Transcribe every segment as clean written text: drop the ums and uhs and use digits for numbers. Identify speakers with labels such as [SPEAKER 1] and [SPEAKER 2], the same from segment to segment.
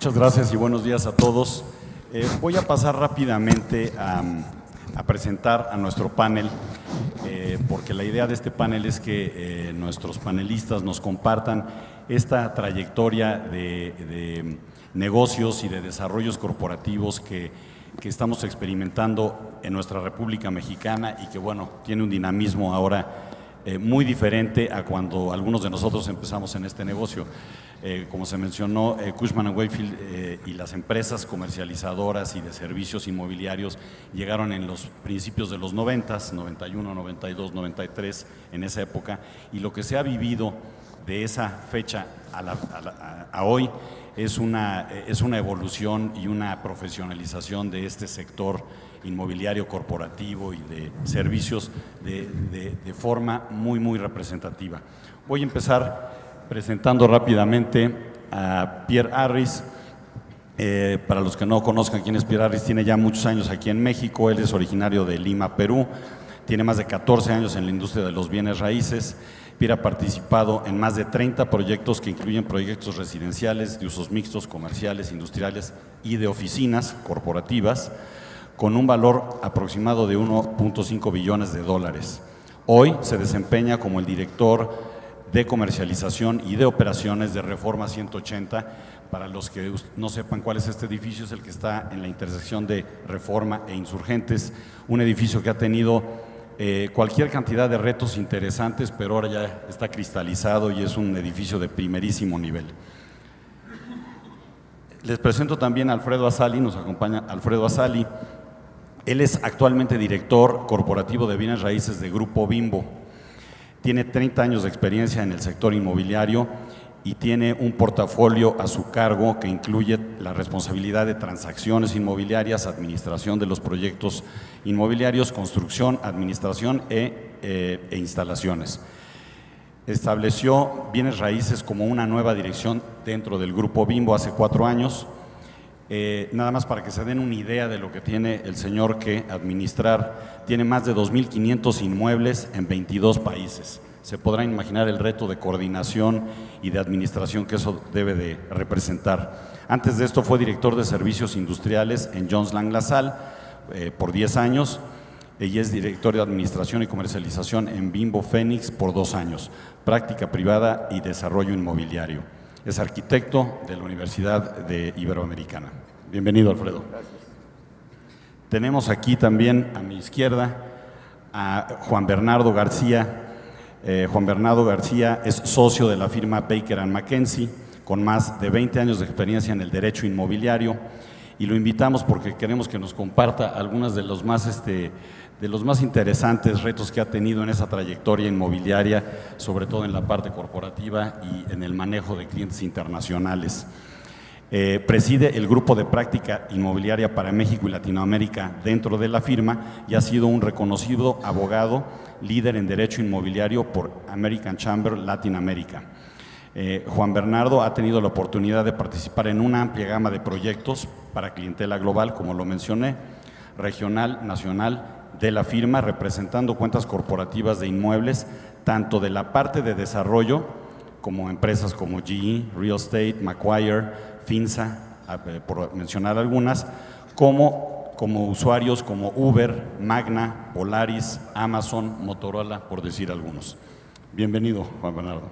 [SPEAKER 1] Muchas gracias y buenos días a todos. Voy a pasar rápidamente a presentar a nuestro panel, porque la idea de este panel es que nuestros panelistas nos compartan esta trayectoria de negocios y de desarrollos corporativos que estamos experimentando en nuestra República Mexicana y que, bueno, tiene un dinamismo ahora muy diferente a cuando algunos de nosotros empezamos en este negocio. Como se mencionó, Cushman & Wakefield y las empresas comercializadoras y de servicios inmobiliarios llegaron en los principios de los 90s, 91, 92, 93, en esa época, y lo que se ha vivido de esa fecha a hoy es una evolución y una profesionalización de este sector inmobiliario corporativo y de servicios de forma muy representativa. Voy a empezar presentando rápidamente a Pierre Harris. Para los que no conozcan quién es Pierre Harris, tiene ya muchos años aquí en México. Él es originario de Lima, Perú. Tiene más de 14 años en la industria de los bienes raíces. Pierre ha participado en más de 30 proyectos que incluyen proyectos residenciales, de usos mixtos, comerciales, industriales y de oficinas corporativas, con un valor aproximado de 1.5 billones de dólares. Hoy se desempeña como el director de comercialización y de operaciones de Reforma 180. Para los que no sepan cuál es este edificio, es el que está en la intersección de Reforma e Insurgentes, un edificio que ha tenido cualquier cantidad de retos interesantes, pero ahora ya está cristalizado y es un edificio de primerísimo nivel. Les presento también a Alfredo Azali. Nos acompaña Alfredo Azali. Él es actualmente director corporativo de bienes raíces de Grupo Bimbo. Tiene 30 años de experiencia en el sector inmobiliario y tiene un portafolio a su cargo que incluye la responsabilidad de transacciones inmobiliarias, administración de los proyectos inmobiliarios, construcción, administración e instalaciones. Estableció bienes raíces como una nueva dirección dentro del Grupo Bimbo hace 4 años. Nada más para que se den una idea de lo que tiene el señor que administrar, tiene más de 2.500 inmuebles en 22 países. Se podrán imaginar el reto de coordinación y de administración que eso debe de representar. Antes de esto fue director de servicios industriales en Jones Lang LaSalle por 10 años y es director de administración y comercialización en Bimbo Phoenix por 2 años, práctica privada y desarrollo inmobiliario. Es arquitecto de la Universidad de Iberoamericana. Bienvenido, Alfredo. Gracias. Tenemos aquí también a mi izquierda a Juan Bernardo García. Juan Bernardo García es socio de la firma Baker & McKenzie, con más de 20 años de experiencia en el derecho inmobiliario, y lo invitamos porque queremos que nos comparta algunos de los más interesantes retos que ha tenido en esa trayectoria inmobiliaria, sobre todo en la parte corporativa y en el manejo de clientes internacionales. Preside el grupo de práctica inmobiliaria para México y Latinoamérica dentro de la firma y ha sido un reconocido abogado líder en derecho inmobiliario por American Chamber Latin America. Juan Bernardo ha tenido la oportunidad de participar en una amplia gama de proyectos para clientela global, como lo mencioné, regional, nacional, de la firma, representando cuentas corporativas de inmuebles, tanto de la parte de desarrollo, como empresas como GE, Real Estate, Macquarie, Finsa, por mencionar algunas, como usuarios como Uber, Magna, Polaris, Amazon, Motorola, por decir algunos. Bienvenido, Juan Bernardo.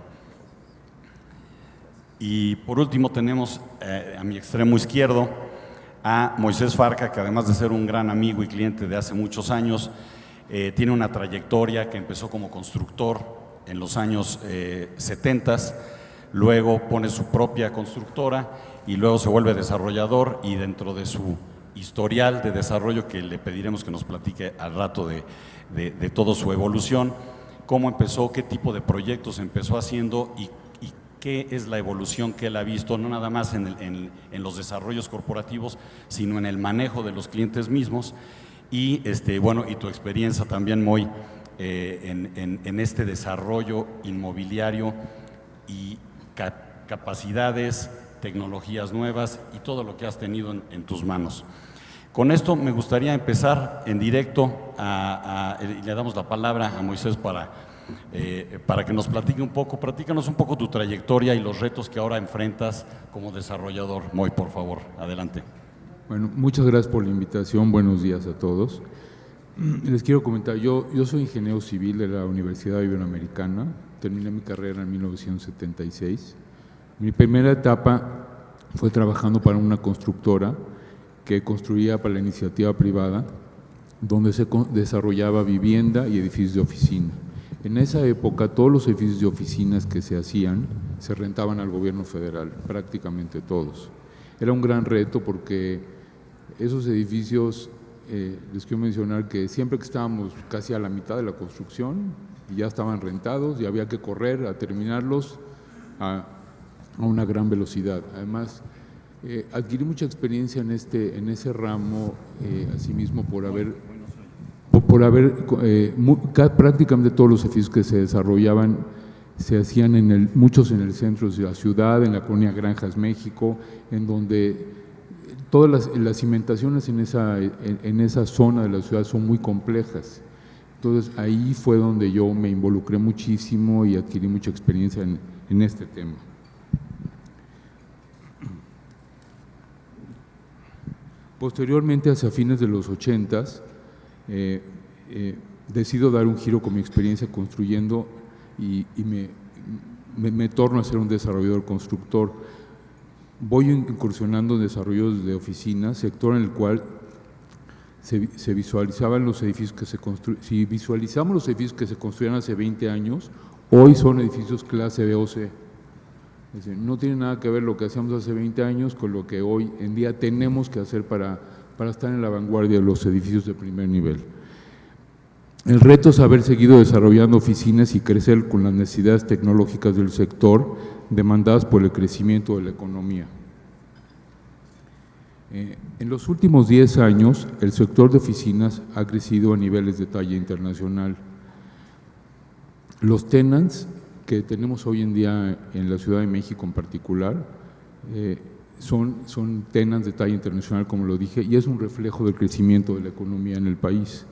[SPEAKER 1] Y por último tenemos a mi extremo izquierdo a Moisés Farca, que además de ser un gran amigo y cliente de hace muchos años, tiene una trayectoria que empezó como constructor en los años 70, luego pone su propia constructora y luego se vuelve desarrollador, y dentro de su historial de desarrollo, que le pediremos que nos platique al rato de toda su evolución, cómo empezó, qué tipo de proyectos empezó haciendo y qué es la evolución que él ha visto, no nada más en los desarrollos corporativos, sino en el manejo de los clientes mismos, y bueno, y tu experiencia también muy en este desarrollo inmobiliario y capacidades, tecnologías nuevas y todo lo que has tenido en tus manos. Con esto me gustaría empezar en directo y le damos la palabra a Moisés para para que nos platícanos un poco tu trayectoria y los retos que ahora enfrentas como desarrollador. Moy, por favor, adelante.
[SPEAKER 2] Bueno, muchas gracias por la invitación, buenos días a todos. Les quiero comentar, yo soy ingeniero civil de la Universidad Iberoamericana, terminé mi carrera en 1976. Mi primera etapa fue trabajando para una constructora que construía para la iniciativa privada, donde se desarrollaba vivienda y edificios de oficina. En esa época, todos los edificios de oficinas que se hacían se rentaban al gobierno federal, prácticamente todos. Era un gran reto porque esos edificios, les quiero mencionar que siempre que estábamos casi a la mitad de la construcción, ya estaban rentados y había que correr a terminarlos a una gran velocidad. Además, adquirí mucha experiencia en ese ramo, asimismo por haber prácticamente todos los edificios que se desarrollaban se hacían muchos en el centro de la ciudad, en la colonia Granjas, México, en donde todas las cimentaciones en esa zona de la ciudad son muy complejas. Entonces ahí fue donde yo me involucré muchísimo y adquirí mucha experiencia en este tema. Posteriormente, hacia fines de los 80s, decido dar un giro con mi experiencia construyendo y me torno a ser un desarrollador constructor. Voy incursionando en desarrollos de oficinas, sector en el cual se visualizaban los edificios que se construían. Si visualizamos los edificios que se construían hace 20 años, hoy son edificios clase B o C. Es decir, no tiene nada que ver lo que hacíamos hace 20 años con lo que hoy en día tenemos que hacer para estar en la vanguardia de los edificios de primer nivel. El reto es haber seguido desarrollando oficinas y crecer con las necesidades tecnológicas del sector demandadas por el crecimiento de la economía. En los últimos 10 años, el sector de oficinas ha crecido a niveles de talla internacional. Los tenants que tenemos hoy en día en la Ciudad de México en particular son tenants de talla internacional, como lo dije, y es un reflejo del crecimiento de la economía en el país.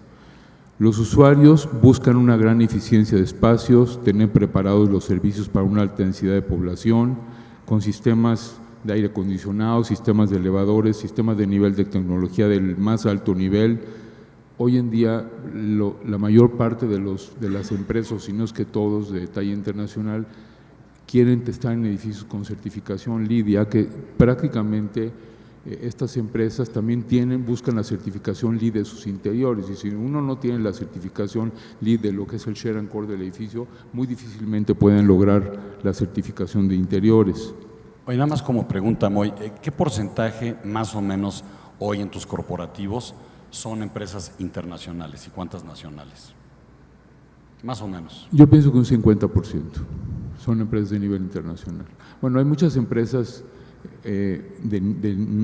[SPEAKER 2] Los usuarios buscan una gran eficiencia de espacios, tener preparados los servicios para una alta densidad de población, con sistemas de aire acondicionado, sistemas de elevadores, sistemas de nivel de tecnología del más alto nivel. Hoy en día la mayor parte de las empresas, si no es que todos de talla internacional, quieren estar en edificios con certificación LEED, ya que prácticamente estas empresas también buscan la certificación LEED de sus interiores, y si uno no tiene la certificación LEED de lo que es el share and core del edificio, muy difícilmente pueden lograr la certificación de interiores.
[SPEAKER 1] Oye, nada más como pregunta, Moy, ¿qué porcentaje más o menos hoy en tus corporativos son empresas internacionales y cuántas nacionales? Más o menos.
[SPEAKER 2] Yo pienso que un 50% son empresas de nivel internacional. Bueno, hay muchas empresas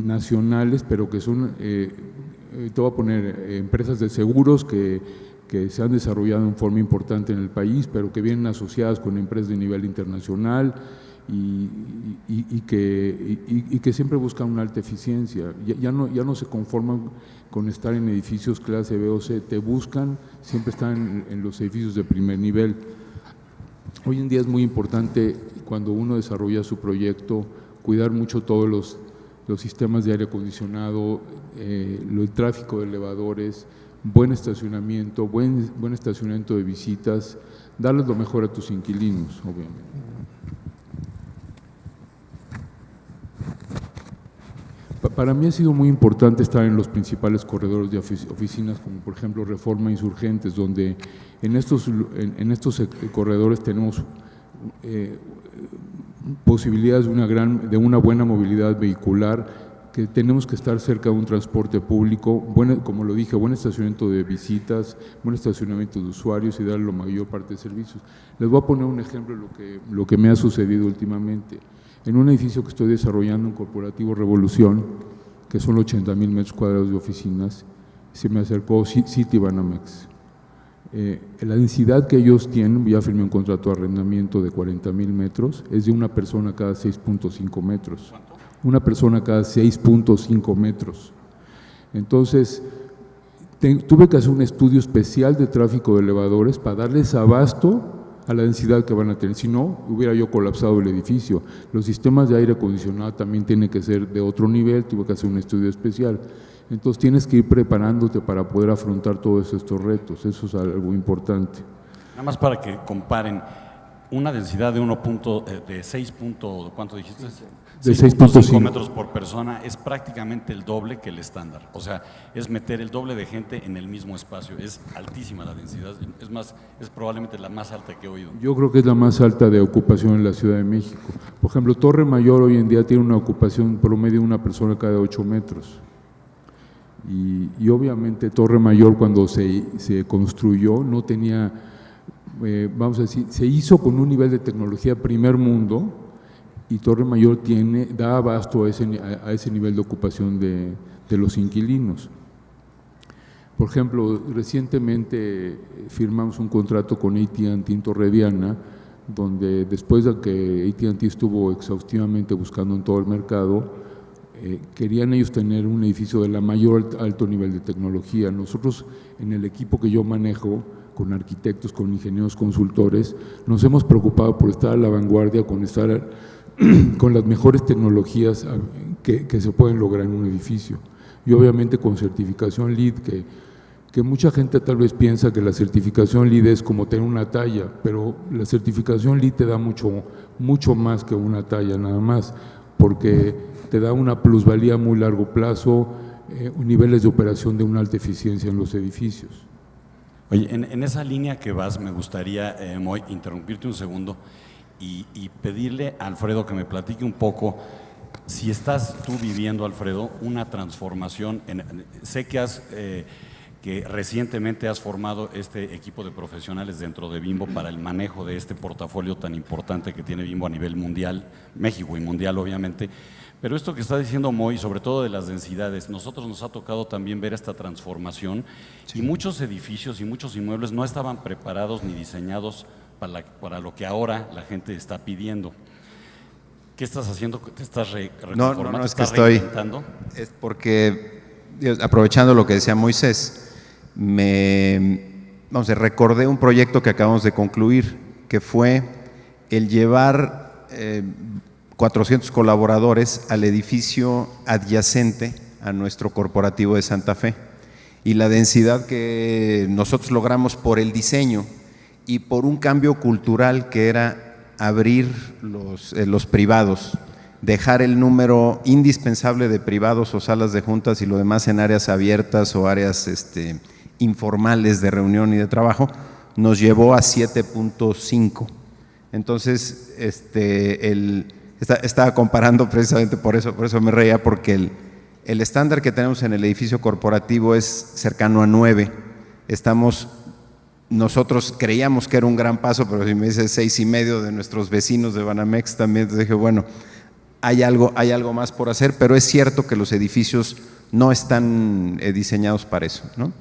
[SPEAKER 2] nacionales, pero que son, te voy a poner, empresas de seguros que se han desarrollado en forma importante en el país, pero que vienen asociadas con empresas de nivel internacional y que siempre buscan una alta eficiencia. Ya no se conforman con estar en edificios clase B o C, siempre están en los edificios de primer nivel. Hoy en día es muy importante, cuando uno desarrolla su proyecto, cuidar mucho todos los sistemas de aire acondicionado, el tráfico de elevadores, buen estacionamiento, buen estacionamiento de visitas, darles lo mejor a tus inquilinos, obviamente. Para mí ha sido muy importante estar en los principales corredores de oficinas, como por ejemplo Reforma Insurgentes, donde en estos corredores tenemos posibilidades de una buena movilidad vehicular, que tenemos que estar cerca de un transporte público, como lo dije, buen estacionamiento de visitas, buen estacionamiento de usuarios y dar la mayor parte de servicios. Les voy a poner un ejemplo de lo que me ha sucedido últimamente. En un edificio que estoy desarrollando en Corporativo Revolución, que son 80,000 metros cuadrados de oficinas, se me acercó Citibanamex. La densidad que ellos tienen, ya firmé un contrato de arrendamiento de 40,000 metros, es de una persona cada 6.5 metros.
[SPEAKER 1] ¿Cuánto?
[SPEAKER 2] Una persona cada 6.5 metros. Entonces, tuve que hacer un estudio especial de tráfico de elevadores para darles abasto a la densidad que van a tener. Si no, hubiera yo colapsado el edificio. Los sistemas de aire acondicionado también tienen que ser de otro nivel, tuve que hacer un estudio especial. Entonces tienes que ir preparándote para poder afrontar todos estos retos, eso es algo importante.
[SPEAKER 1] Nada más para que comparen, una densidad de 6 ¿cuánto dijiste?
[SPEAKER 2] De
[SPEAKER 1] 6.5 metros por persona es prácticamente el doble que el estándar. O sea, es meter el doble de gente en el mismo espacio. Es altísima la densidad, es más, es probablemente la más alta que he oído.
[SPEAKER 2] Yo creo que es la más alta de ocupación en la Ciudad de México. Por ejemplo, Torre Mayor hoy en día tiene una ocupación promedio de una persona cada 8 metros. Y obviamente Torre Mayor cuando se construyó no tenía, vamos a decir, se hizo con un nivel de tecnología primer mundo y Torre Mayor da abasto a ese nivel de ocupación de los inquilinos. Por ejemplo, recientemente firmamos un contrato con AT&T en Torre Diana, donde después de que AT&T estuvo exhaustivamente buscando en todo el mercado, querían ellos tener un edificio de la mayor alto nivel de tecnología. Nosotros en el equipo que yo manejo, con arquitectos, con ingenieros consultores, nos hemos preocupado por estar a la vanguardia, con las mejores tecnologías que se pueden lograr en un edificio. Y obviamente con certificación LEED, que mucha gente tal vez piensa que la certificación LEED es como tener una talla, pero la certificación LEED te da mucho más que una talla nada más, porque te da una plusvalía a muy largo plazo, niveles de operación de una alta eficiencia en los edificios.
[SPEAKER 1] Oye, en esa línea que vas, me gustaría, Moy, interrumpirte un segundo y pedirle a Alfredo que me platique un poco si estás tú viviendo, Alfredo, una transformación. Sé que recientemente has formado este equipo de profesionales dentro de Bimbo para el manejo de este portafolio tan importante que tiene Bimbo a nivel mundial, México y mundial obviamente, pero esto que está diciendo Moy, sobre todo de las densidades, nosotros nos ha tocado también ver esta transformación y muchos edificios y muchos inmuebles no estaban preparados ni diseñados para lo que ahora la gente está pidiendo. ¿Qué estás haciendo? ¿Te estás reconformando?
[SPEAKER 3] No, es
[SPEAKER 1] ¿Te
[SPEAKER 3] que
[SPEAKER 1] estás reinventando?
[SPEAKER 3] es porque, aprovechando lo que decía Moisés, recordé un proyecto que acabamos de concluir, que fue el llevar 400 colaboradores al edificio adyacente a nuestro corporativo de Santa Fe. Y la densidad que nosotros logramos por el diseño y por un cambio cultural que era abrir los privados, dejar el número indispensable de privados o salas de juntas y lo demás en áreas abiertas o áreas informales de reunión y de trabajo, nos llevó a 7.5. Entonces, estaba comparando precisamente por eso me reía, porque el estándar que tenemos en el edificio corporativo es cercano a 9. Nosotros creíamos que era un gran paso, pero si me dices 6.5 de nuestros vecinos de Banamex también, entonces dije, bueno, hay algo más por hacer, pero es cierto que los edificios no están diseñados para eso, ¿no?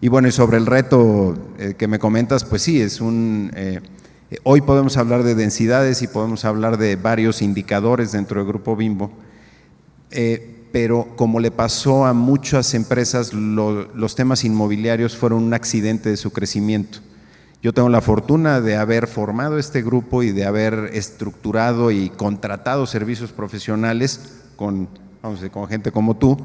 [SPEAKER 3] Y bueno, y sobre el reto que me comentas, pues sí, hoy podemos hablar de densidades y podemos hablar de varios indicadores dentro del Grupo Bimbo, pero como le pasó a muchas empresas, los temas inmobiliarios fueron un accidente de su crecimiento. Yo tengo la fortuna de haber formado este grupo y de haber estructurado y contratado servicios profesionales con gente como tú,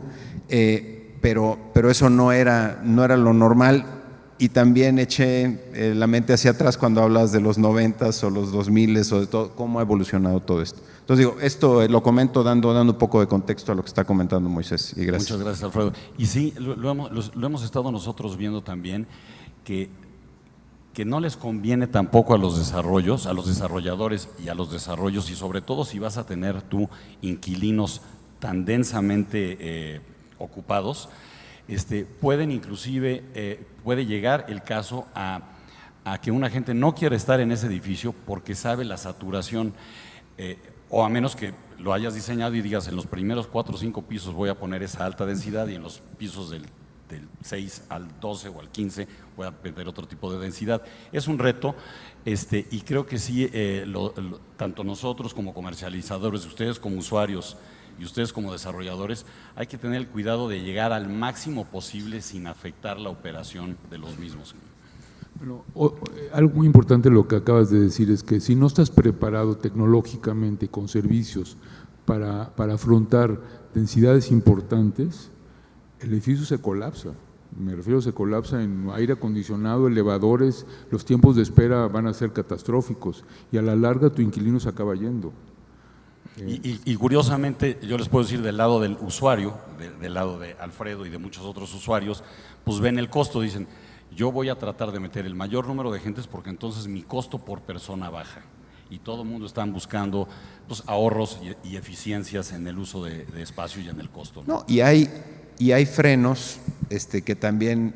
[SPEAKER 3] pero eso no era lo normal. Y también eché la mente hacia atrás cuando hablas de los 90s o los 2000s o de todo, cómo ha evolucionado todo esto. Entonces digo, esto lo comento dando un poco de contexto a lo que está comentando Moisés. Y gracias.
[SPEAKER 1] Muchas gracias, Alfredo. Y sí, lo hemos estado nosotros viendo también, que no les conviene tampoco a los desarrolladores y a los desarrollos, y sobre todo si vas a tener tú inquilinos tan densamente ocupados, pueden inclusive, puede llegar el caso a que una gente no quiere estar en ese edificio porque sabe la saturación, o a menos que lo hayas diseñado y digas en los primeros 4 o 5 pisos voy a poner esa alta densidad y en los pisos del 6 al 12 o al 15 voy a meter otro tipo de densidad. Es un reto, y creo que sí, tanto nosotros como comercializadores, ustedes como usuarios y ustedes como desarrolladores, hay que tener el cuidado de llegar al máximo posible sin afectar la operación de los mismos.
[SPEAKER 2] Bueno, algo muy importante lo que acabas de decir es que si no estás preparado tecnológicamente con servicios para afrontar densidades importantes, el edificio se colapsa. Me refiero, se colapsa en aire acondicionado, elevadores, los tiempos de espera van a ser catastróficos y a la larga tu inquilino se acaba yendo.
[SPEAKER 1] Y curiosamente, yo les puedo decir del lado del usuario, del lado de Alfredo y de muchos otros usuarios, pues ven el costo, dicen, yo voy a tratar de meter el mayor número de gentes porque entonces mi costo por persona baja. Y todo el mundo está buscando pues, ahorros y eficiencias en el uso de espacio y en el costo, ¿no?
[SPEAKER 3] No, y hay frenos que también,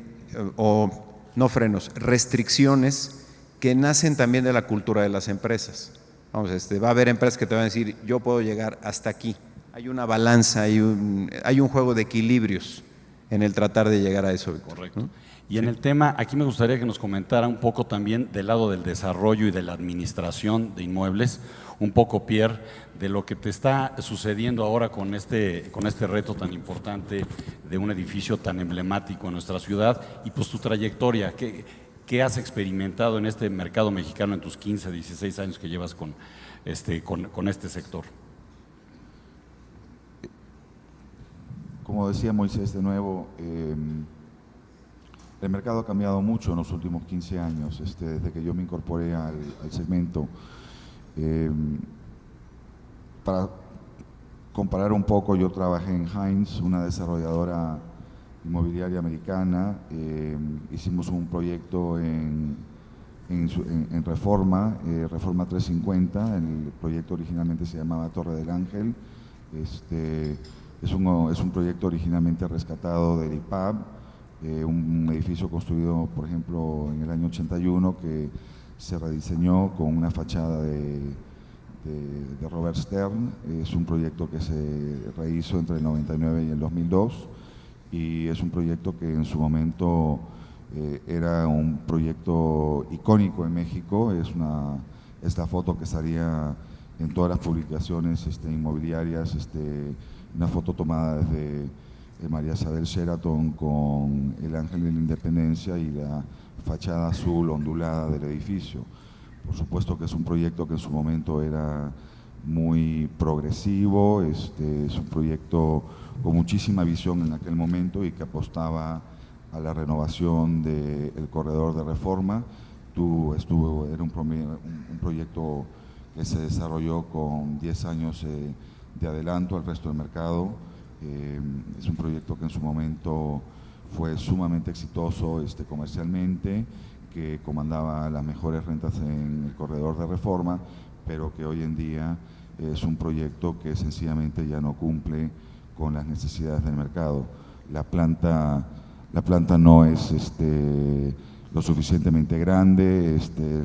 [SPEAKER 3] o no frenos, restricciones que nacen también de la cultura de las empresas. Vamos, va a haber empresas que te van a decir, yo puedo llegar hasta aquí. Hay una balanza, hay un juego de equilibrios en el tratar de llegar a eso, Víctor.
[SPEAKER 1] Correcto.
[SPEAKER 3] ¿No?
[SPEAKER 1] Y en el tema, aquí me gustaría que nos comentara un poco también del lado del desarrollo y de la administración de inmuebles, un poco, Pierre, de lo que te está sucediendo ahora con este reto tan importante de un edificio tan emblemático en nuestra ciudad y pues tu trayectoria, ¿qué has experimentado en este mercado mexicano en tus 15, 16 años que llevas con este sector?
[SPEAKER 4] Como decía Moisés de nuevo, el mercado ha cambiado mucho en los últimos 15 años, desde que yo me incorporé al segmento. Para comparar un poco, yo trabajé en Hines, una desarrolladora inmobiliaria americana. Hicimos un proyecto en Reforma, Reforma 350. El proyecto originalmente se llamaba Torre del Ángel. Es un proyecto originalmente rescatado del IPAB, un edificio construido, por ejemplo, en el año 81 que se rediseñó con una fachada de Robert Stern. Es un proyecto que se rehizo entre el 99 y el 2002 y es un proyecto que en su momento era un proyecto icónico en México. Es la foto que salía en todas las publicaciones inmobiliarias, una foto tomada desde María Isabel Sheraton con el Ángel de la Independencia y la fachada azul ondulada del edificio. Por supuesto que es un proyecto que en su momento era muy progresivo, es un proyecto con muchísima visión en aquel momento y que apostaba a la renovación del corredor de Reforma. Era un proyecto que se desarrolló con 10 años de adelanto al resto del mercado. Es un proyecto que en su momento fue sumamente exitoso comercialmente, que comandaba las mejores rentas en el corredor de Reforma, pero que hoy en día es un proyecto que sencillamente ya no cumple con las necesidades del mercado. La planta no es lo suficientemente grande,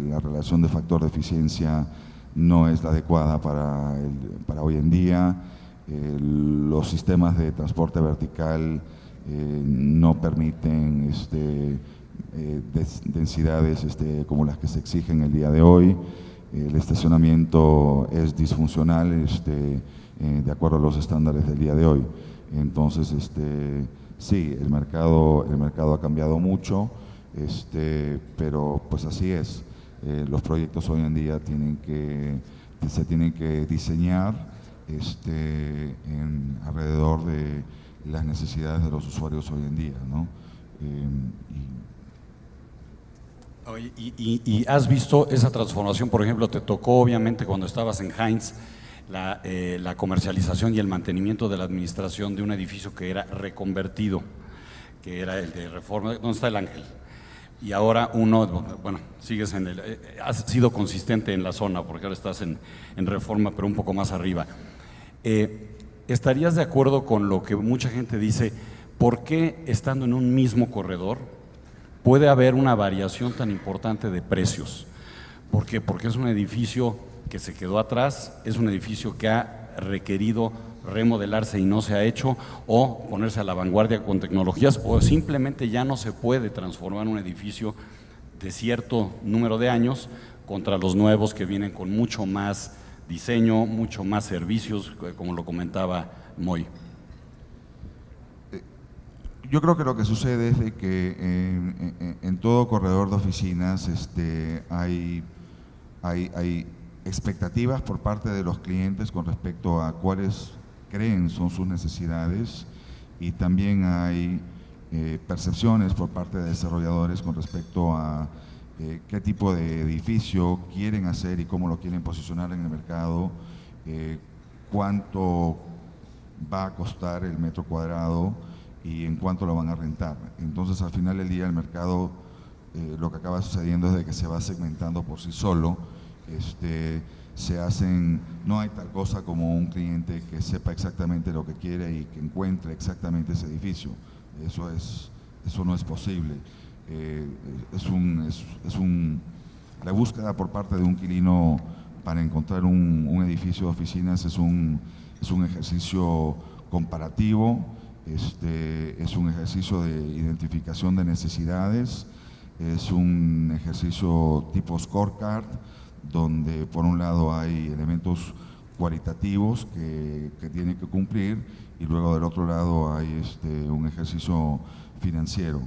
[SPEAKER 4] la relación de factor de eficiencia no es la adecuada para hoy en día. Los sistemas de transporte vertical no permiten densidades como las que se exigen el día de hoy. El estacionamiento es disfuncional de acuerdo a los estándares del día de hoy. Entonces, sí, el mercado ha cambiado mucho, pero pues así es. Los proyectos hoy en día se tienen que diseñar alrededor de las necesidades de los usuarios hoy en día, ¿no?
[SPEAKER 1] ¿Y has visto esa transformación? Por ejemplo, te tocó obviamente cuando estabas en Hines la comercialización y el mantenimiento de la administración de un edificio que era reconvertido, que era el de Reforma. ¿Dónde está el Ángel? Y ahora sigues has sido consistente en la zona, porque ahora estás en Reforma, pero un poco más arriba. ¿Estarías de acuerdo con lo que mucha gente dice? ¿Por qué estando en un mismo corredor puede haber una variación tan importante de precios? ¿Por qué? Porque es un edificio que se quedó atrás, es un edificio que ha requerido remodelarse y no se ha hecho, o ponerse a la vanguardia con tecnologías, o simplemente ya no se puede transformar un edificio de cierto número de años contra los nuevos que vienen con mucho más diseño, mucho más servicios, como lo comentaba Moy.
[SPEAKER 4] Yo creo que lo que sucede es de que en todo corredor de oficinas hay expectativas por parte de los clientes con respecto a cuáles creen son sus necesidades, y también hay percepciones por parte de desarrolladores con respecto a qué tipo de edificio quieren hacer y cómo lo quieren posicionar en el mercado, cuánto va a costar el metro cuadrado y en cuánto lo van a rentar. Entonces, al final del día, el mercado, lo que acaba sucediendo es de que se va segmentando por sí solo. No hay tal cosa como un cliente que sepa exactamente lo que quiere y que encuentre exactamente ese edificio. Eso no es posible. La búsqueda por parte de un inquilino para encontrar un edificio de oficinas es un ejercicio comparativo, es un ejercicio de identificación de necesidades, es un ejercicio tipo scorecard, donde por un lado hay elementos cualitativos que tienen que cumplir, y luego del otro lado hay un ejercicio financiero.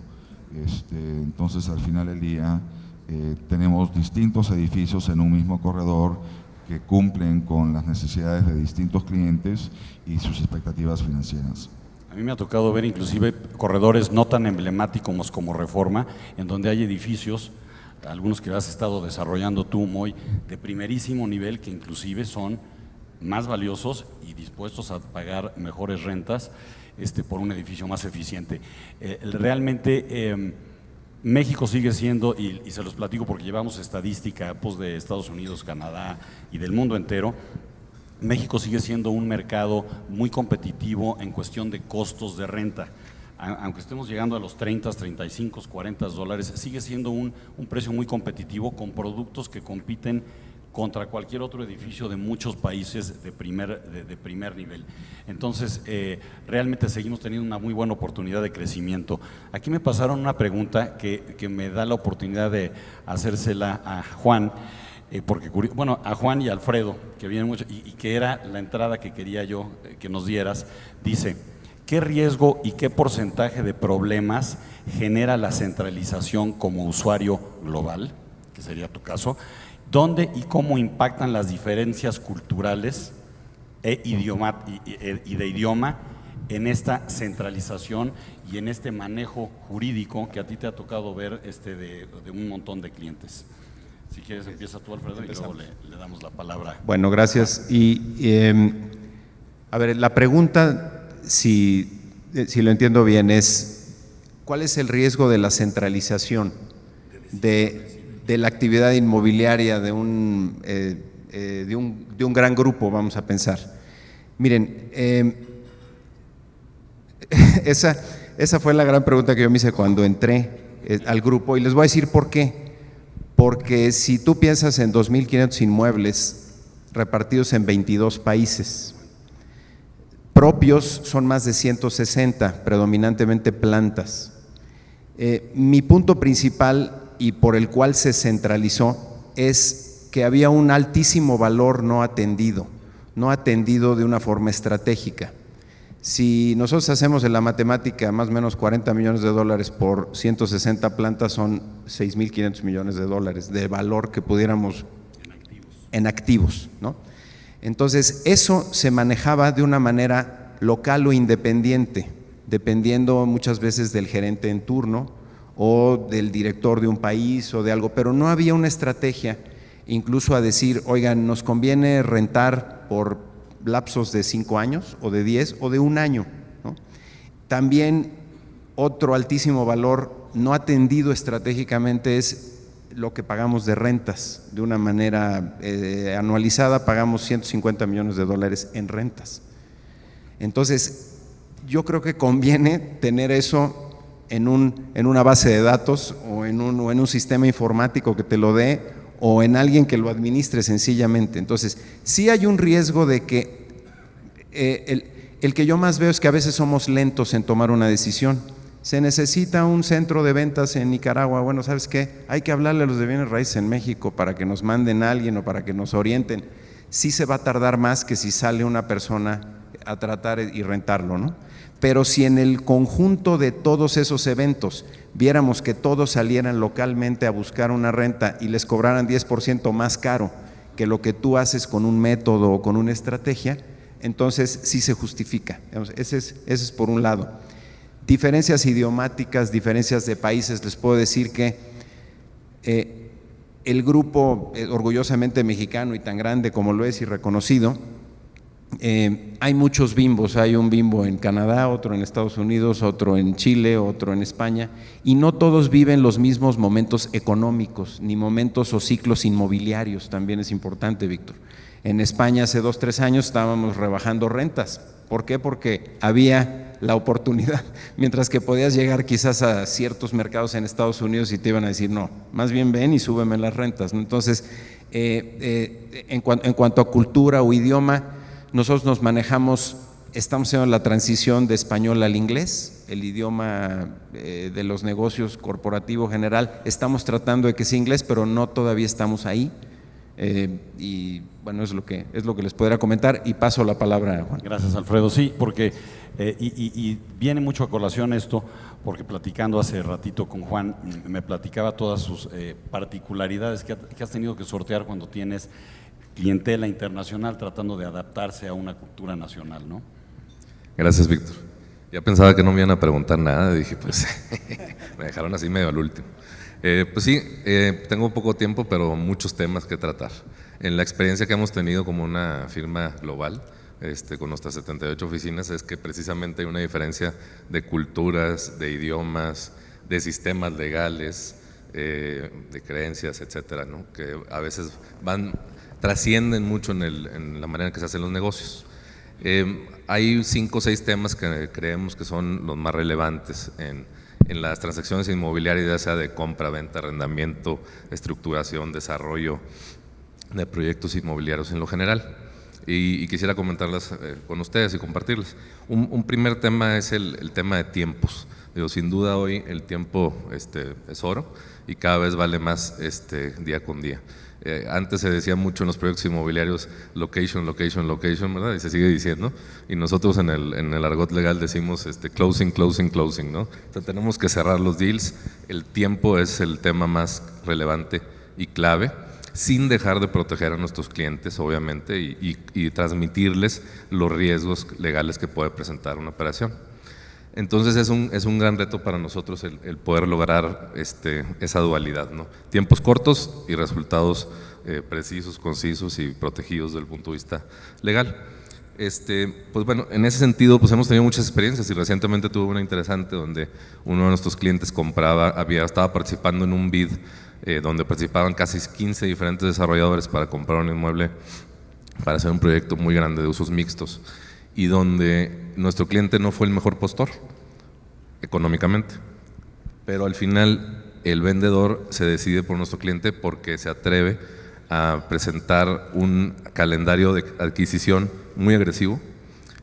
[SPEAKER 4] Entonces, al final del día, tenemos distintos edificios en un mismo corredor que cumplen con las necesidades de distintos clientes y sus expectativas financieras.
[SPEAKER 1] A mí me ha tocado ver inclusive corredores no tan emblemáticos como Reforma, en donde hay edificios, algunos que has estado desarrollando tú, Moy, de primerísimo nivel, que inclusive son más valiosos y dispuestos a pagar mejores rentas por un edificio más eficiente. Realmente México sigue siendo, y se los platico porque llevamos estadística pues, de Estados Unidos, Canadá y del mundo entero. México sigue siendo un mercado muy competitivo en cuestión de costos de renta. Aunque estemos llegando a los 30, 35, 40 dólares, sigue siendo un precio muy competitivo con productos que compiten contra cualquier otro edificio de muchos países de primer nivel. Entonces, realmente seguimos teniendo una muy buena oportunidad de crecimiento. Aquí me pasaron una pregunta que me da la oportunidad de hacérsela a Juan, porque, bueno, a Juan y a Alfredo, que vienen mucho, y que era la entrada que quería yo que nos dieras. Dice, ¿qué riesgo y qué porcentaje de problemas genera la centralización como usuario global, que sería tu caso? ¿Dónde y cómo impactan las diferencias culturales y de idioma en esta centralización y en este manejo jurídico que a ti te ha tocado ver de un montón de clientes? Si quieres, empieza tú, Alfredo, y luego le damos la palabra.
[SPEAKER 3] Bueno, gracias. A ver, la pregunta, si lo entiendo bien, es ¿cuál es el riesgo de la centralización de la actividad inmobiliaria de un gran grupo, vamos a pensar? Miren, esa fue la gran pregunta que yo me hice cuando entré al grupo, y les voy a decir por qué. Porque si tú piensas en 2.500 inmuebles repartidos en 22 países, propios son más de 160, predominantemente plantas. Mi punto principal y por el cual se centralizó es que había un altísimo valor no atendido de una forma estratégica. Si nosotros hacemos en la matemática más o menos 40 millones de dólares por 160 plantas, son 6.500 millones de dólares de valor que pudiéramos en activos, ¿no? Entonces, eso se manejaba de una manera local o independiente, dependiendo muchas veces del gerente en turno o del director de un país o de algo, pero no había una estrategia incluso a decir, oigan, nos conviene rentar por lapsos de 5 años o de 10 o de 1 año, ¿no? También otro altísimo valor no atendido estratégicamente es lo que pagamos de rentas. De una manera anualizada pagamos 150 millones de dólares en rentas. Entonces, yo creo que conviene tener eso en una base de datos o en un sistema informático que te lo dé, o en alguien que lo administre sencillamente. Entonces, sí hay un riesgo de que el que yo más veo es que a veces somos lentos en tomar una decisión. Se necesita un centro de ventas en Nicaragua. Bueno, ¿sabes qué? Hay que hablarle a los de bienes raíces en México para que nos manden a alguien o para que nos orienten. Sí se va a tardar más que si sale una persona a tratar y rentarlo, ¿no? pero si en el conjunto de todos esos eventos viéramos que todos salieran localmente a buscar una renta y les cobraran 10% más caro que lo que tú haces con un método o con una estrategia, entonces sí se justifica. Ese es por un lado. Diferencias idiomáticas, diferencias de países, les puedo decir que el grupo orgullosamente mexicano y tan grande como lo es y reconocido, hay muchos bimbos, hay un bimbo en Canadá, otro en Estados Unidos, otro en Chile, otro en España, y no todos viven los mismos momentos económicos, ni momentos o ciclos inmobiliarios, también es importante, Víctor. En España hace 2 o 3 años estábamos rebajando rentas. ¿Por qué? Porque había la oportunidad, mientras que podías llegar quizás a ciertos mercados en Estados Unidos y te iban a decir, no, más bien ven y súbeme las rentas, ¿no? Entonces, en cuanto a cultura o idioma, nosotros nos manejamos, estamos haciendo la transición de español al inglés, el idioma de los negocios corporativo general, estamos tratando de que sea inglés, pero no todavía estamos ahí. Y bueno, es lo que les podría comentar y paso la palabra a Juan.
[SPEAKER 1] Gracias, Alfredo. Sí, porque y viene mucho a colación esto, porque platicando hace ratito con Juan, me platicaba todas sus particularidades que has tenido que sortear cuando tienes clientela internacional tratando de adaptarse a una cultura nacional, ¿no?
[SPEAKER 5] Gracias, Víctor. Ya pensaba que no me iban a preguntar nada, dije, pues, me dejaron así medio al último. Pues sí, tengo poco tiempo, pero muchos temas que tratar. En la experiencia que hemos tenido como una firma global, con nuestras 78 oficinas, es que precisamente hay una diferencia de culturas, de idiomas, de sistemas legales, de creencias, etcétera, ¿no? Que a veces trascienden mucho en la manera en que se hacen los negocios. Hay 5 o 6 temas que creemos que son los más relevantes en las transacciones inmobiliarias, ya sea de compra, venta, arrendamiento, estructuración, desarrollo de proyectos inmobiliarios en lo general. Y quisiera comentarlas con ustedes y compartirlas. Un primer tema es el tema de tiempos. Sin duda hoy el tiempo es oro y cada vez vale más día con día. Antes se decía mucho en los proyectos inmobiliarios location, location, location, ¿verdad? Y se sigue diciendo. Y nosotros en el argot legal decimos closing, closing, closing, ¿no? O sea, tenemos que cerrar los deals. El tiempo es el tema más relevante y clave, sin dejar de proteger a nuestros clientes, obviamente, y transmitirles los riesgos legales que puede presentar una operación. Entonces es un gran reto para nosotros el poder lograr esa dualidad, ¿no? Tiempos cortos y resultados precisos, concisos y protegidos desde el punto de vista legal. Pues bueno, en ese sentido pues hemos tenido muchas experiencias y recientemente tuve una interesante donde uno de nuestros clientes estaba participando en un bid donde participaban casi 15 diferentes desarrolladores para comprar un inmueble para hacer un proyecto muy grande de usos mixtos, y donde nuestro cliente no fue el mejor postor económicamente, pero al final el vendedor se decide por nuestro cliente porque se atreve a presentar un calendario de adquisición muy agresivo,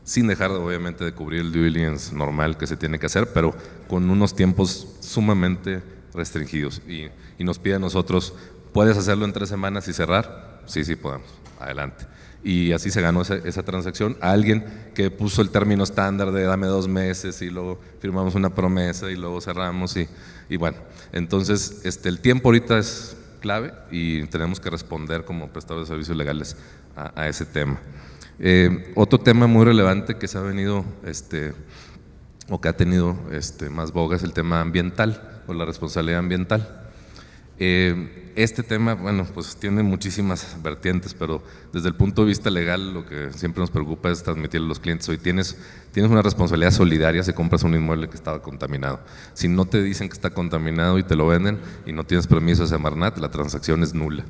[SPEAKER 5] sin dejar obviamente de cubrir el due diligence normal que se tiene que hacer, pero con unos tiempos sumamente restringidos, y nos pide a nosotros, ¿puedes hacerlo en 3 semanas y cerrar? Sí, podemos, adelante. Y así se ganó esa transacción a alguien que puso el término estándar de dame 2 meses y luego firmamos una promesa y luego cerramos y bueno, entonces el tiempo ahorita es clave y tenemos que responder como prestadores de servicios legales a ese tema. Otro tema muy relevante que se ha venido o que ha tenido más boga es el tema ambiental o la responsabilidad ambiental. Este tema, bueno, pues tiene muchísimas vertientes, pero desde el punto de vista legal lo que siempre nos preocupa es transmitirle a los clientes: hoy tienes una responsabilidad solidaria si compras un inmueble que estaba contaminado. Si no te dicen que está contaminado y te lo venden y no tienes permiso de Semarnat, la transacción es nula.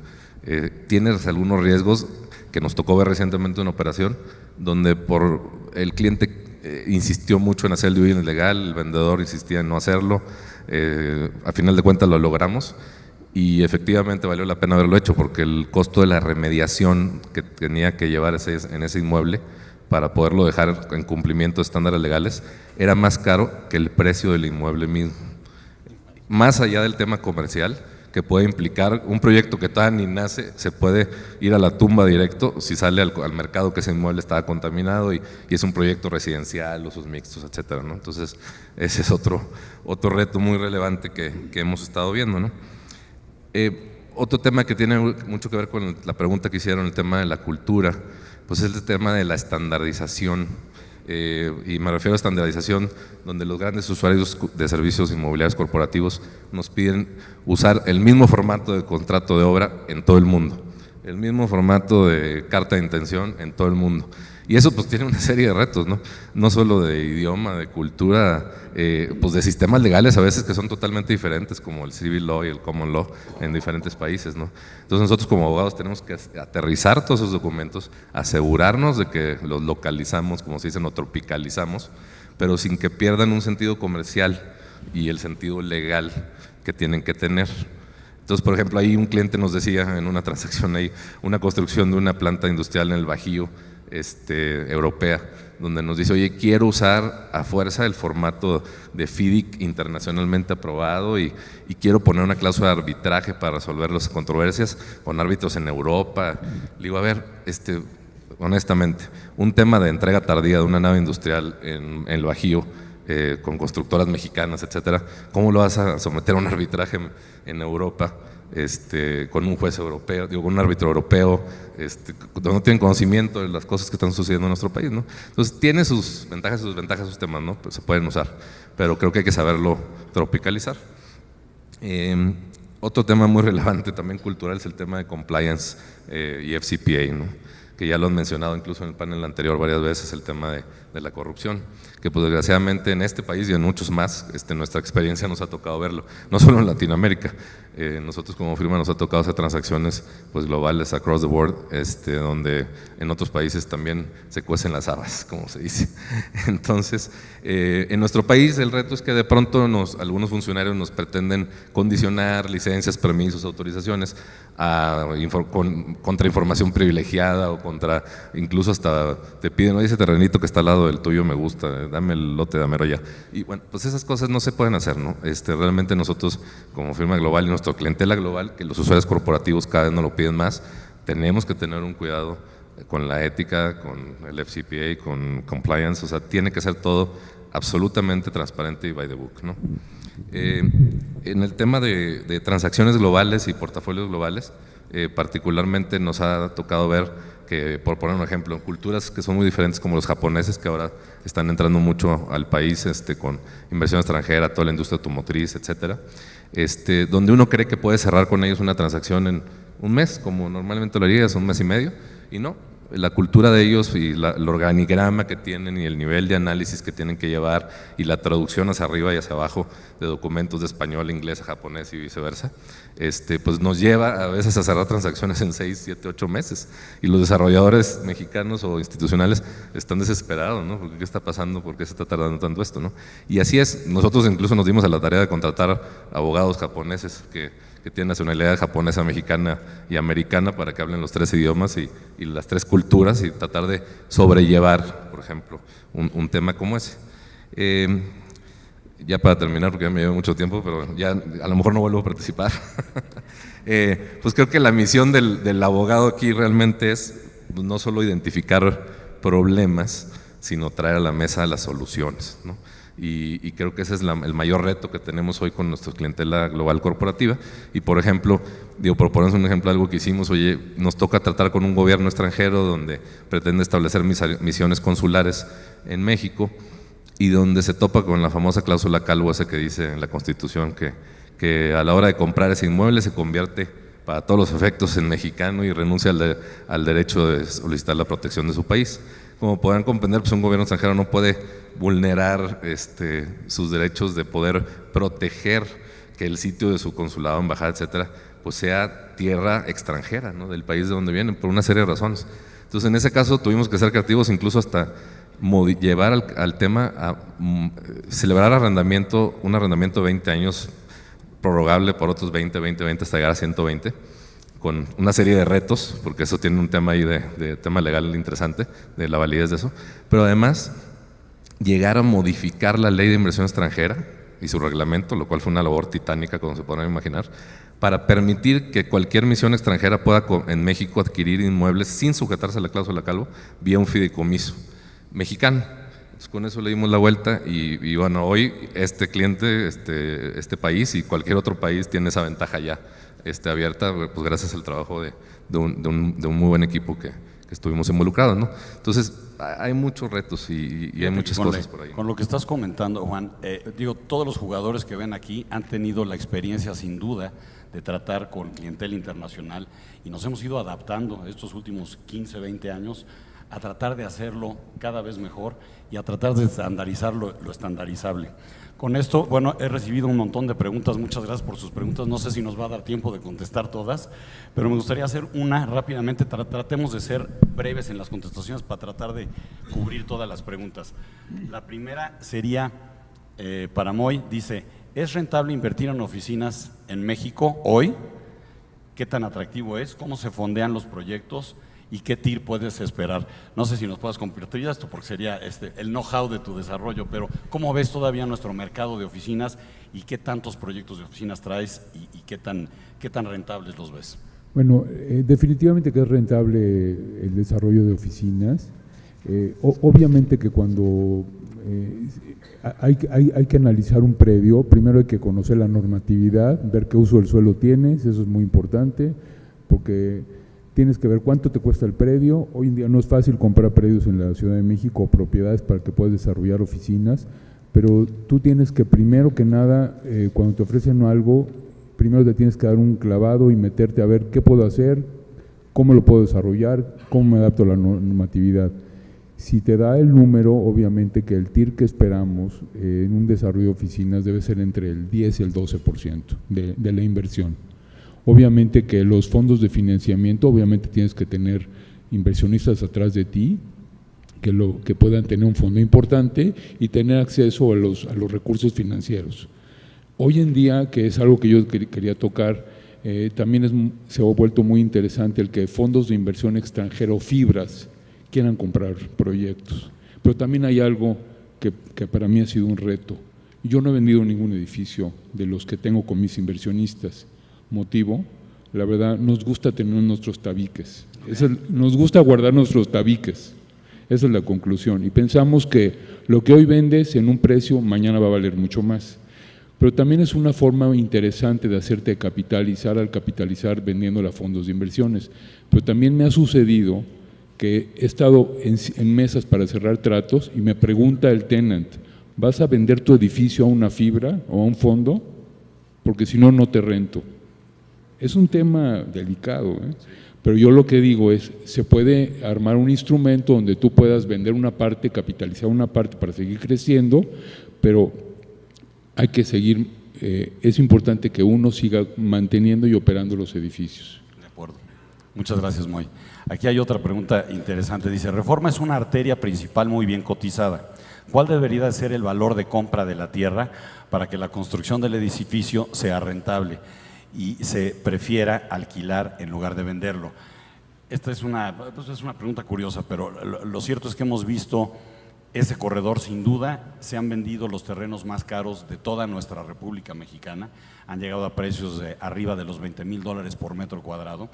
[SPEAKER 5] Tienes algunos riesgos que nos tocó ver recientemente en una operación donde el cliente insistió mucho en hacer el due diligence legal, el vendedor insistía en no hacerlo, a final de cuentas lo logramos. Y efectivamente valió la pena haberlo hecho porque el costo de la remediación que tenía que llevar en ese inmueble para poderlo dejar en cumplimiento de estándares legales era más caro que el precio del inmueble mismo. Más allá del tema comercial, que puede implicar un proyecto que todavía ni nace, se puede ir a la tumba directo si sale al mercado que ese inmueble estaba contaminado y es un proyecto residencial, usos mixtos, etcétera, ¿no? Entonces, ese es otro reto muy relevante que hemos estado viendo, ¿no? Otro tema que tiene mucho que ver con la pregunta que hicieron, el tema de la cultura, pues es el tema de la estandarización. Y me refiero a estandarización donde los grandes usuarios de servicios inmobiliarios corporativos nos piden usar el mismo formato de contrato de obra en todo el mundo, el mismo formato de carta de intención en todo el mundo. Y eso pues tiene una serie de retos, ¿no? No solo de idioma, de cultura, pues de sistemas legales a veces que son totalmente diferentes, como el civil law y el common law en diferentes países, ¿no? Entonces nosotros como abogados tenemos que aterrizar todos esos documentos, asegurarnos de que los localizamos, como se dice, no tropicalizamos, pero sin que pierdan un sentido comercial y el sentido legal que tienen que tener. Entonces, por ejemplo, ahí un cliente nos decía en una transacción ahí, una construcción de una planta industrial en el Bajío, europea, donde nos dice, oye, quiero usar a fuerza el formato de FIDIC internacionalmente aprobado y quiero poner una cláusula de arbitraje para resolver las controversias con árbitros en Europa. Le digo, a ver, honestamente, un tema de entrega tardía de una nave industrial en el Bajío, con constructoras mexicanas, etcétera, ¿cómo lo vas a someter a un arbitraje en Europa? Con un juez europeo, digo, con un árbitro europeo, no tienen conocimiento de las cosas que están sucediendo en nuestro país, ¿no? Entonces tiene sus ventajas y sus desventajas sus temas, ¿no? Pues se pueden usar, pero creo que hay que saberlo tropicalizar. Otro tema muy relevante también cultural es el tema de compliance y FCPA, ¿no? Que ya lo han mencionado incluso en el panel anterior varias veces, el tema de la corrupción, que pues desgraciadamente en este país y en muchos más, nuestra experiencia nos ha tocado verlo, no solo en Latinoamérica. Nosotros como firma nos ha tocado hacer transacciones pues globales across the board, donde en otros países también se cuecen las habas, como se dice. Entonces, en nuestro país el reto es que de pronto algunos funcionarios nos pretenden condicionar licencias, permisos, autorizaciones contra información privilegiada o contra, incluso hasta te piden, oye, ese terrenito que está al lado del tuyo me gusta, dame el lote, dámelo ya. Y bueno, pues esas cosas no se pueden hacer, ¿no? Realmente nosotros como firma global y nuestra clientela global, que los usuarios corporativos cada vez nos lo piden más, tenemos que tener un cuidado con la ética, con el FCPA, con compliance, o sea, tiene que ser todo absolutamente transparente y by the book, ¿no? En el tema de transacciones globales y portafolios globales, particularmente nos ha tocado ver que, por poner un ejemplo, culturas que son muy diferentes como los japoneses, que ahora están entrando mucho al país con inversión extranjera, toda la industria automotriz, etcétera, donde uno cree que puede cerrar con ellos una transacción en un mes, como normalmente lo harías, un mes y medio, y no. La cultura de ellos y el organigrama que tienen y el nivel de análisis que tienen que llevar y la traducción hacia arriba y hacia abajo de documentos de español, inglés a japonés y viceversa, pues nos lleva a veces a cerrar transacciones en 6, 7, 8 meses. Y los desarrolladores mexicanos o institucionales están desesperados, ¿no? ¿Qué está pasando? ¿Por qué se está tardando tanto esto, no? Y así es. Nosotros incluso nos dimos a la tarea de contratar abogados japoneses que tienen nacionalidad japonesa, mexicana y americana para que hablen los 3 idiomas y las 3 culturas y tratar de sobrellevar, por ejemplo, un tema como ese. Ya para terminar, porque ya me lleva mucho tiempo, pero ya a lo mejor no vuelvo a participar. Pues creo que la misión del abogado aquí realmente es no solo identificar problemas, sino traer a la mesa las soluciones, ¿no? Y creo que ese es el mayor reto que tenemos hoy con nuestra clientela global corporativa. Y por ejemplo, por ponernos un ejemplo de algo que hicimos, oye, nos toca tratar con un gobierno extranjero donde pretende establecer misiones consulares en México y donde se topa con la famosa cláusula Calvo, esa que dice en la Constitución que a la hora de comprar ese inmueble se convierte para todos los efectos en mexicano y renuncia al derecho de solicitar la protección de su país. Como podrán comprender, pues un gobierno extranjero no puede vulnerar sus derechos de poder proteger que el sitio de su consulado, embajada, etcétera, pues sea tierra extranjera, ¿no? Del país de donde vienen, por una serie de razones. Entonces, en ese caso tuvimos que ser creativos, incluso hasta llevar al tema a celebrar un arrendamiento de 20 años, prorrogable por otros 20, hasta llegar a 120, con una serie de retos, porque eso tiene un tema ahí de tema legal interesante, de la validez de eso, pero además llegar a modificar la ley de inversión extranjera y su reglamento, lo cual fue una labor titánica, como se podrán imaginar, para permitir que cualquier misión extranjera pueda en México adquirir inmuebles sin sujetarse a la cláusula Calvo vía un fideicomiso mexicano. Entonces, con eso le dimos la vuelta y bueno, hoy este cliente, este país y cualquier otro país tiene esa ventaja ya abierta, pues gracias al trabajo de un muy buen equipo que estuvimos involucrados, ¿no? Entonces, hay muchos retos y hay muchas cosas por ahí.
[SPEAKER 1] Con lo que estás comentando, Juan, todos los jugadores que ven aquí han tenido la experiencia, sin duda, de tratar con clientela internacional y nos hemos ido adaptando estos últimos 15, 20 años a tratar de hacerlo cada vez mejor y a tratar de estandarizar lo estandarizable. Con esto, bueno, he recibido un montón de preguntas, muchas gracias por sus preguntas, no sé si nos va a dar tiempo de contestar todas, pero me gustaría hacer una rápidamente, tratemos de ser breves en las contestaciones para tratar de cubrir todas las preguntas. La primera sería, para Moy, dice, ¿es rentable invertir en oficinas en México hoy? ¿Qué tan atractivo es? ¿Cómo se fondean los proyectos? ¿Y qué TIR puedes esperar? No sé si nos puedas compartir esto, porque sería el know-how de tu desarrollo, pero ¿cómo ves todavía nuestro mercado de oficinas y qué tantos proyectos de oficinas traes y qué tan rentables los ves?
[SPEAKER 2] Bueno, definitivamente que es rentable el desarrollo de oficinas. Obviamente que cuando hay que analizar un predio, primero hay que conocer la normatividad, ver qué uso del suelo tienes, eso es muy importante, porque tienes que ver cuánto te cuesta el predio. Hoy en día no es fácil comprar predios en la Ciudad de México o propiedades para que puedas desarrollar oficinas, pero tú tienes que, primero que nada, cuando te ofrecen algo, primero te tienes que dar un clavado y meterte a ver qué puedo hacer, cómo lo puedo desarrollar, cómo me adapto a la normatividad. Si te da el número, obviamente que el TIR que esperamos en un desarrollo de oficinas debe ser entre el 10 y el 12% de la inversión. Obviamente que los fondos de financiamiento, obviamente tienes que tener inversionistas atrás de ti que puedan tener un fondo importante y tener acceso a los recursos financieros. Hoy en día, que es algo que yo quería tocar, también se ha vuelto muy interesante el que fondos de inversión extranjero, fibras, quieran comprar proyectos. Pero también hay algo que para mí ha sido un reto. Yo no he vendido ningún edificio de los que tengo con mis inversionistas. Motivo, la verdad, nos gusta tener nuestros tabiques, nos gusta guardar nuestros tabiques, esa es la conclusión, y pensamos que lo que hoy vendes en un precio, mañana va a valer mucho más, pero también es una forma interesante de hacerte capitalizar al capitalizar vendiendo a fondos de inversiones, pero también me ha sucedido que he estado en mesas para cerrar tratos y me pregunta el tenant, ¿vas a vender tu edificio a una fibra o a un fondo? Porque si no, no te rento. Es un tema delicado, pero yo lo que digo es, se puede armar un instrumento donde tú puedas vender una parte, capitalizar una parte para seguir creciendo, pero hay que seguir, es importante que uno siga manteniendo y operando los edificios.
[SPEAKER 1] De acuerdo. Muchas gracias, Moy. Aquí hay otra pregunta interesante. Dice, Reforma es una arteria principal muy bien cotizada. ¿Cuál debería de ser el valor de compra de la tierra para que la construcción del edificio sea rentable y se prefiera alquilar en lugar de venderlo? Esta es una pregunta curiosa, pero lo cierto es que hemos visto ese corredor, sin duda, se han vendido los terrenos más caros de toda nuestra República Mexicana, han llegado a precios de arriba de los $20,000 por metro cuadrado,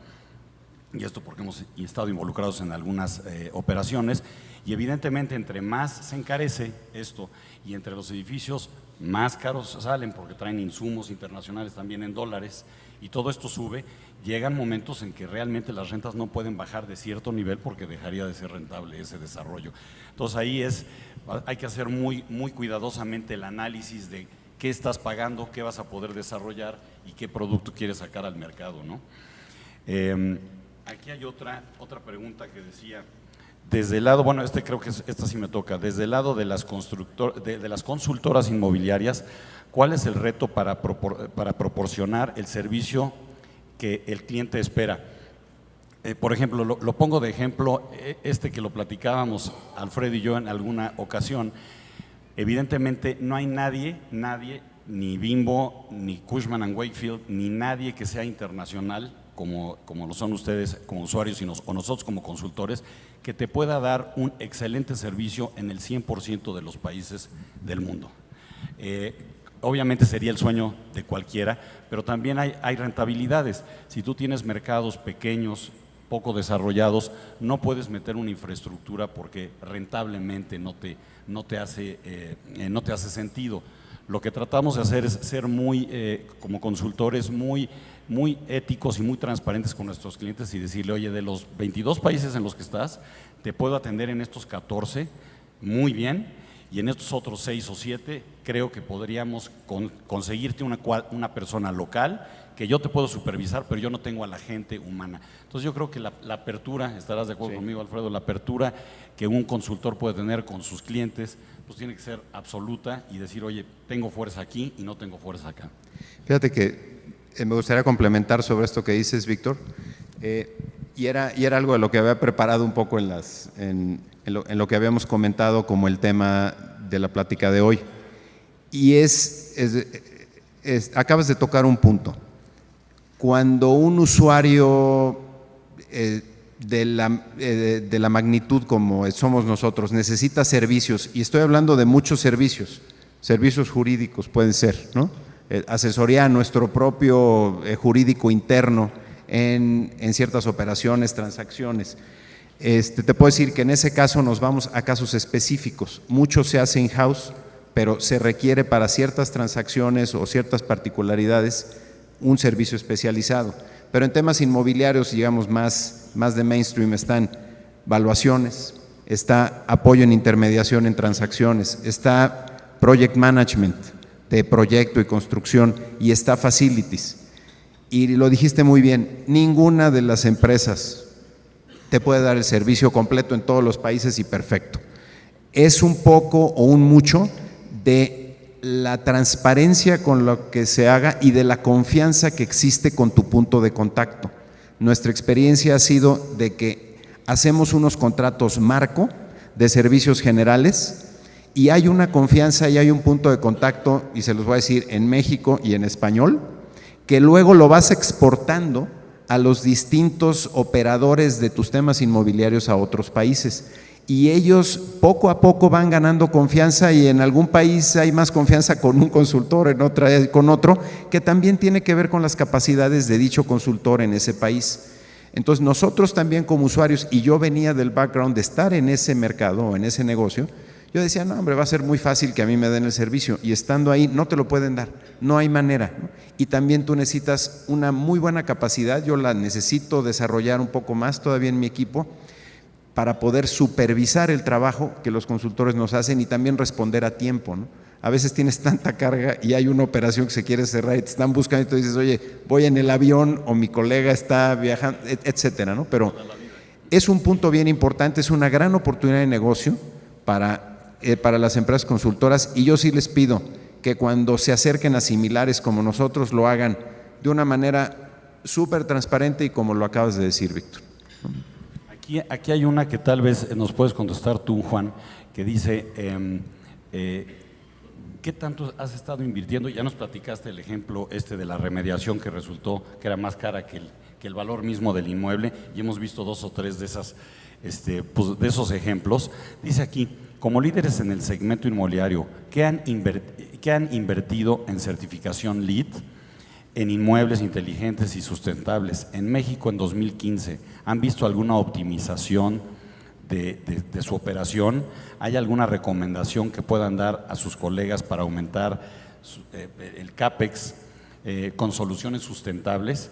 [SPEAKER 1] y esto porque hemos estado involucrados en algunas operaciones, y evidentemente entre más se encarece esto y entre los edificios más caros salen porque traen insumos internacionales también en dólares y todo esto sube, llegan momentos en que realmente las rentas no pueden bajar de cierto nivel porque dejaría de ser rentable ese desarrollo. Entonces ahí hay que hacer muy cuidadosamente el análisis de qué estás pagando, qué vas a poder desarrollar y qué producto quieres sacar al mercado, ¿no? Aquí hay otra pregunta que decía, desde el lado, bueno, creo que esta sí me toca, desde el lado de las consultoras inmobiliarias, ¿cuál es el reto para proporcionar el servicio que el cliente espera? Por ejemplo, lo pongo de ejemplo, que lo platicábamos Alfredo y yo en alguna ocasión, evidentemente no hay nadie, ni Bimbo, ni Cushman & Wakefield, ni nadie que sea internacional, como lo son ustedes como usuarios o nosotros como consultores, que te pueda dar un excelente servicio en el 100% de los países del mundo. obviamente sería el sueño de cualquiera, pero también hay rentabilidades. Si tú tienes mercados pequeños, poco desarrollados, no puedes meter una infraestructura porque rentablemente no te hace sentido. Lo que tratamos de hacer es ser como consultores, muy éticos y muy transparentes con nuestros clientes y decirle, oye, de los 22 países en los que estás, te puedo atender en estos 14 muy bien, y en estos otros 6 o 7 creo que podríamos conseguirte una persona local que yo te puedo supervisar, pero yo no tengo a la gente humana. Entonces yo creo que la apertura, estarás de acuerdo conmigo, Alfredo, la apertura que un consultor puede tener con sus clientes, pues tiene que ser absoluta y decir, oye, tengo fuerza aquí y no tengo fuerza acá.
[SPEAKER 3] Fíjate que me gustaría complementar sobre esto que dices, Víctor, y era algo de lo que había preparado un poco en lo que habíamos comentado como el tema de la plática de hoy. Y acabas de tocar un punto. Cuando un usuario de la magnitud como somos nosotros necesita servicios, y estoy hablando de muchos servicios jurídicos pueden ser, ¿no? Asesoría a nuestro propio jurídico interno en ciertas operaciones, transacciones. Te puedo decir que en ese caso nos vamos a casos específicos. Mucho se hace in-house, pero se requiere para ciertas transacciones o ciertas particularidades un servicio especializado. Pero en temas inmobiliarios, digamos, más de mainstream están valuaciones, está apoyo en intermediación en transacciones, está project management de proyecto y construcción y está facilities. Y lo dijiste muy bien, ninguna de las empresas te puede dar el servicio completo en todos los países y perfecto. Es un poco o un mucho de la transparencia con lo que se haga y de la confianza que existe con tu punto de contacto. Nuestra experiencia ha sido de que hacemos unos contratos marco de servicios generales y hay una confianza y hay un punto de contacto, y se los voy a decir en México y en español, que luego lo vas exportando a los distintos operadores de tus temas inmobiliarios a otros países. Y ellos poco a poco van ganando confianza y en algún país hay más confianza con un consultor, en otra con otro, que también tiene que ver con las capacidades de dicho consultor en ese país. Entonces nosotros también como usuarios, y yo venía del background de estar en ese mercado, en ese negocio, yo decía, no hombre, va a ser muy fácil que a mí me den el servicio, y estando ahí no te lo pueden dar, no hay manera, ¿no? Y también tú necesitas una muy buena capacidad, yo la necesito desarrollar un poco más todavía en mi equipo, para poder supervisar el trabajo que los consultores nos hacen y también responder a tiempo, ¿no? A veces tienes tanta carga y hay una operación que se quiere cerrar y te están buscando y tú dices, oye, voy en el avión o mi colega está viajando, etcétera, ¿no? Pero es un punto bien importante, es una gran oportunidad de negocio para las empresas consultoras, y yo sí les pido que cuando se acerquen a similares como nosotros lo hagan de una manera súper transparente y como lo acabas de decir, Víctor.
[SPEAKER 1] Aquí hay una que tal vez nos puedes contestar tú, Juan, que dice, ¿qué tanto has estado invirtiendo? Ya nos platicaste el ejemplo de la remediación que resultó que era más cara que el valor mismo del inmueble, y hemos visto 2 o 3 de de esos ejemplos. Dice aquí, como líderes en el segmento inmobiliario, ¿qué han invertido en certificación LEED? En inmuebles inteligentes y sustentables. En México en 2015, ¿han visto alguna optimización de su operación? ¿Hay alguna recomendación que puedan dar a sus colegas para aumentar el CAPEX con soluciones sustentables?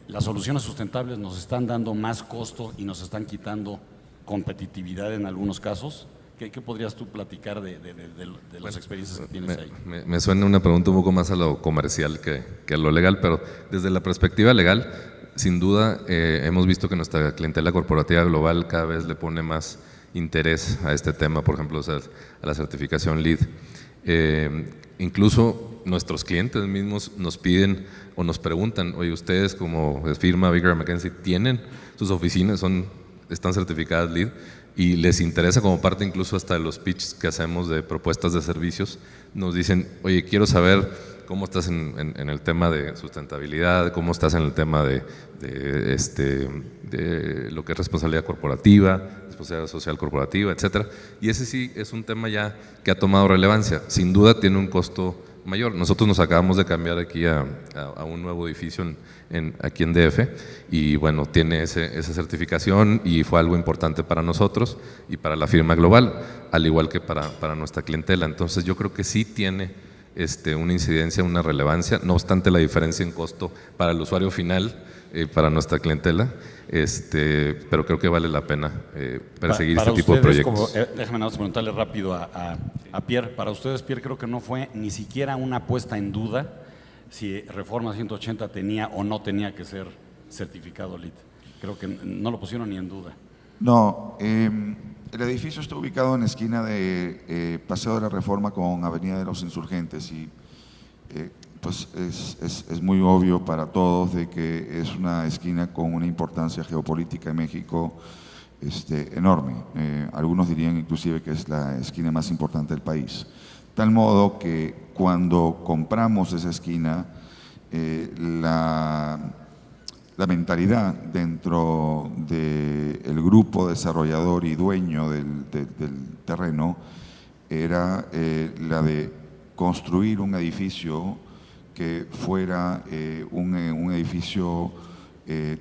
[SPEAKER 1] Las soluciones sustentables nos están dando más costo y nos están quitando competitividad en algunos casos. ¿Qué podrías tú platicar de las experiencias que tienes ahí?
[SPEAKER 5] Me suena una pregunta un poco más a lo comercial que a lo legal, pero desde la perspectiva legal, sin duda hemos visto que nuestra clientela corporativa global cada vez le pone más interés a este tema, por ejemplo, a la certificación LEED. Incluso nuestros clientes mismos nos piden o nos preguntan, oye, ustedes como firma Baker McKenzie, ¿tienen sus oficinas, están certificadas LEED? Y les interesa como parte incluso hasta de los pitches que hacemos de propuestas de servicios, nos dicen, oye, quiero saber cómo estás en el tema de sustentabilidad, cómo estás en el tema de lo que es responsabilidad corporativa, responsabilidad social corporativa, etcétera. Y ese sí es un tema ya que ha tomado relevancia. Sin duda tiene un costo mayor. Nosotros nos acabamos de cambiar aquí a un nuevo edificio aquí en DF y bueno, tiene esa certificación y fue algo importante para nosotros y para la firma global, al igual que para nuestra clientela. Entonces yo creo que sí tiene una incidencia, una relevancia, no obstante la diferencia en costo para el usuario final, para nuestra clientela, pero creo que vale la pena perseguir
[SPEAKER 1] para
[SPEAKER 5] este tipo de
[SPEAKER 1] ustedes,
[SPEAKER 5] proyectos.
[SPEAKER 1] Déjame nada más preguntarle rápido a Pierre. Para ustedes, Pierre, creo que no fue ni siquiera una puesta en duda si Reforma 180 tenía o no tenía que ser certificado LEED. Creo que no lo pusieron ni en duda.
[SPEAKER 4] No, el edificio está ubicado en la esquina de Paseo de la Reforma con Avenida de los Insurgentes y pues es muy obvio para todos de que es una esquina con una importancia geopolítica en México enorme. Algunos dirían inclusive que es la esquina más importante del país. Tal modo que cuando compramos esa esquina, la mentalidad dentro del grupo desarrollador y dueño del terreno era la de construir un edificio que fuera un edificio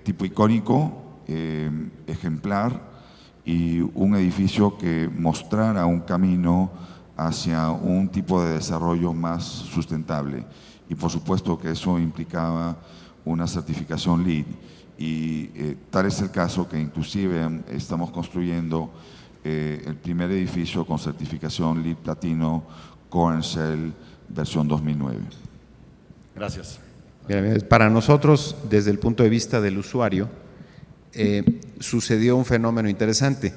[SPEAKER 4] tipo icónico, ejemplar, y un edificio que mostrara un camino hacia un tipo de desarrollo más sustentable. Y por supuesto que eso implicaba una certificación LEED y tal es el caso que inclusive estamos construyendo el primer edificio con certificación LEED Platino Core & Shell versión 2009.
[SPEAKER 1] Gracias.
[SPEAKER 3] Para nosotros, desde el punto de vista del usuario, sucedió un fenómeno interesante.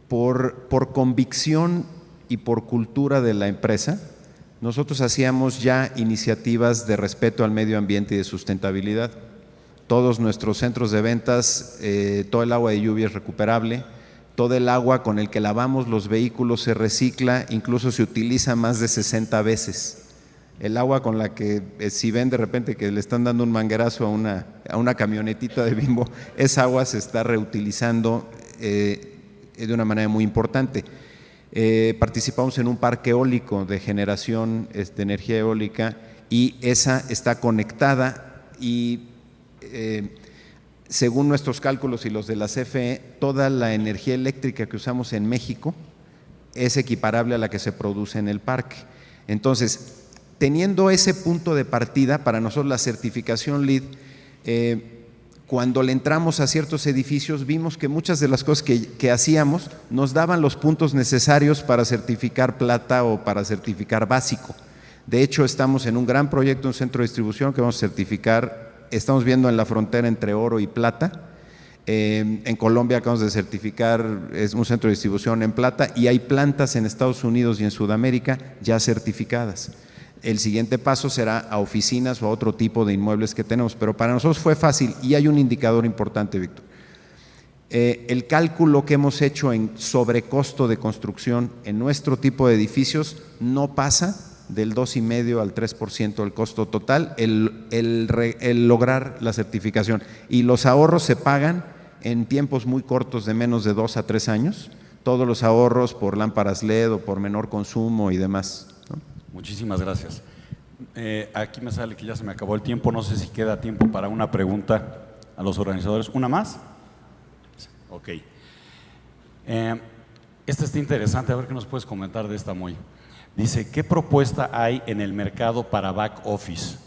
[SPEAKER 3] Por convicción y por cultura de la empresa, nosotros hacíamos ya iniciativas de respeto al medio ambiente y de sustentabilidad. Todos nuestros centros de ventas, todo el agua de lluvia es recuperable, todo el agua con el que lavamos los vehículos se recicla, incluso se utiliza más de 60 veces. El agua con la que, si ven de repente que le están dando un manguerazo a una camionetita de Bimbo, esa agua se está reutilizando de una manera muy importante. Participamos en un parque eólico de generación de energía eólica y esa está conectada y según nuestros cálculos y los de la CFE, toda la energía eléctrica que usamos en México es equiparable a la que se produce en el parque. Entonces, teniendo ese punto de partida, para nosotros la certificación LEED, cuando le entramos a ciertos edificios vimos que muchas de las cosas que hacíamos nos daban los puntos necesarios para certificar plata o para certificar básico. De hecho, estamos en un gran proyecto, un centro de distribución que vamos a certificar, estamos viendo en la frontera entre oro y plata. En Colombia acabamos de certificar es un centro de distribución en plata y hay plantas en Estados Unidos y en Sudamérica ya certificadas. El siguiente paso será a oficinas o a otro tipo de inmuebles que tenemos, pero para nosotros fue fácil y hay un indicador importante, Víctor. El cálculo que hemos hecho en sobrecosto de construcción en nuestro tipo de edificios no pasa del 2,5 al 3% del costo total, el lograr la certificación. Y los ahorros se pagan en tiempos muy cortos de menos de 2 a 3 años, todos los ahorros por lámparas LED o por menor consumo y demás, ¿no?
[SPEAKER 1] Muchísimas gracias. Aquí me sale que ya se me acabó el tiempo, no sé si queda tiempo para una pregunta a los organizadores. ¿Una más? Ok. Esta está interesante, a ver qué nos puedes comentar de esta, Moy. Dice, ¿qué propuesta hay en el mercado para back office,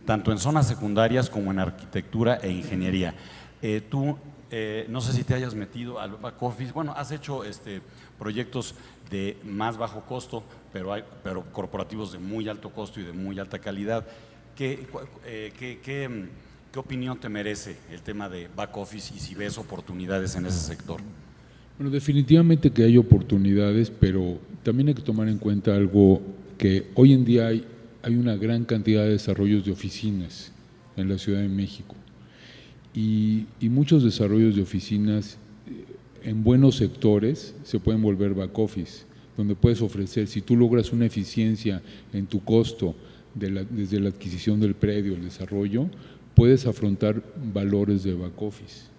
[SPEAKER 1] tanto en zonas secundarias como en arquitectura e ingeniería? Tú, no sé si te hayas metido al back office, bueno, has hecho proyectos de más bajo costo, pero corporativos de muy alto costo y de muy alta calidad. ¿Qué opinión te merece el tema de back office y si ves oportunidades en ese sector?
[SPEAKER 2] Bueno, definitivamente que hay oportunidades, pero también hay que tomar en cuenta algo que hoy en día hay una gran cantidad de desarrollos de oficinas en la Ciudad de México y muchos desarrollos de oficinas en buenos sectores se pueden volver back office, donde puedes ofrecer, si tú logras una eficiencia en tu costo desde la adquisición del predio, el desarrollo, puedes afrontar valores de back office.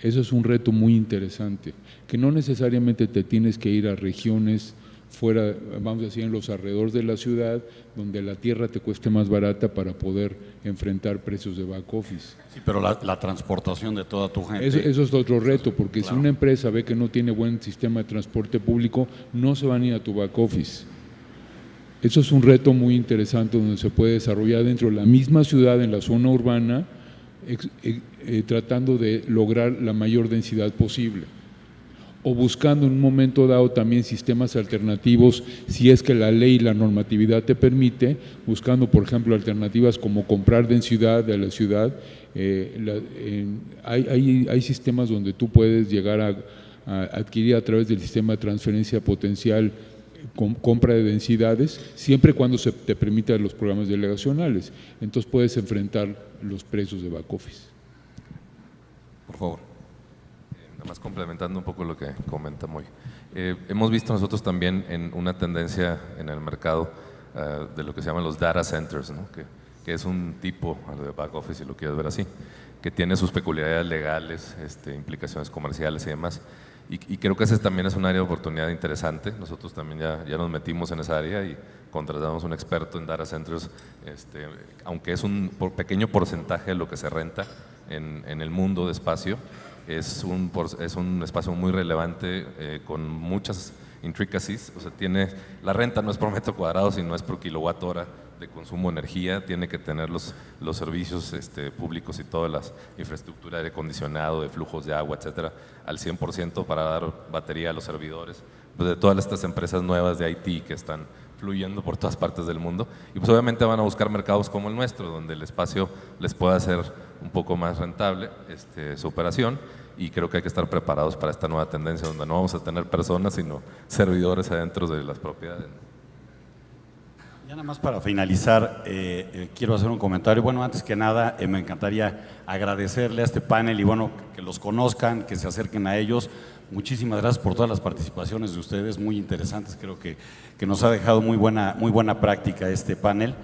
[SPEAKER 2] Eso es un reto muy interesante, que no necesariamente te tienes que ir a regiones fuera, vamos a decir, en los alrededores de la ciudad, donde la tierra te cueste más barata para poder enfrentar precios de back office.
[SPEAKER 1] Sí, pero la transportación de toda tu gente.
[SPEAKER 2] Eso es otro reto, porque
[SPEAKER 1] claro.
[SPEAKER 2] si una empresa ve que no tiene buen sistema de transporte público, no se van a ir a tu back office. Eso es un reto muy interesante donde se puede desarrollar dentro de la misma ciudad, en la zona urbana, tratando de lograr la mayor densidad posible. O buscando en un momento dado también sistemas alternativos, si es que la ley y la normatividad te permite, buscando, por ejemplo, alternativas como comprar densidad de la ciudad. Hay sistemas donde tú puedes llegar a adquirir a través del sistema de transferencia potencial compra de densidades, siempre y cuando se te permitan los programas delegacionales. Entonces puedes enfrentar los precios de back office.
[SPEAKER 1] Por favor.
[SPEAKER 5] Nada más complementando un poco lo que comenta Moy. Hemos visto nosotros también en una tendencia en el mercado de lo que se llaman los data centers, ¿no? que es un tipo de back office, si lo quieres ver así, que tiene sus peculiaridades legales, implicaciones comerciales y demás. Y creo que ese también es un área de oportunidad interesante. Nosotros también ya nos metimos en esa área y contratamos un experto en data centers, aunque es un pequeño porcentaje de lo que se renta en el mundo de espacio. Es un espacio muy relevante con muchas intricacies. O sea, la renta no es por metro cuadrado, sino es por kilowatt hora de consumo de energía. Tiene que tener los servicios públicos y toda la infraestructura de aire acondicionado, de flujos de agua, etcétera, al 100% para dar batería a los servidores. Pues de todas estas empresas nuevas de IT que están fluyendo por todas partes del mundo. Y pues obviamente van a buscar mercados como el nuestro, donde el espacio les pueda hacer un poco más rentable su operación, y creo que hay que estar preparados para esta nueva tendencia donde no vamos a tener personas sino servidores adentro de las propiedades.
[SPEAKER 1] Ya nada más para finalizar, quiero hacer un comentario. Bueno, antes que nada, me encantaría agradecerle a este panel y bueno, que los conozcan, que se acerquen a ellos. Muchísimas gracias por todas las participaciones de ustedes, muy interesantes. Creo que nos ha dejado muy buena práctica este panel.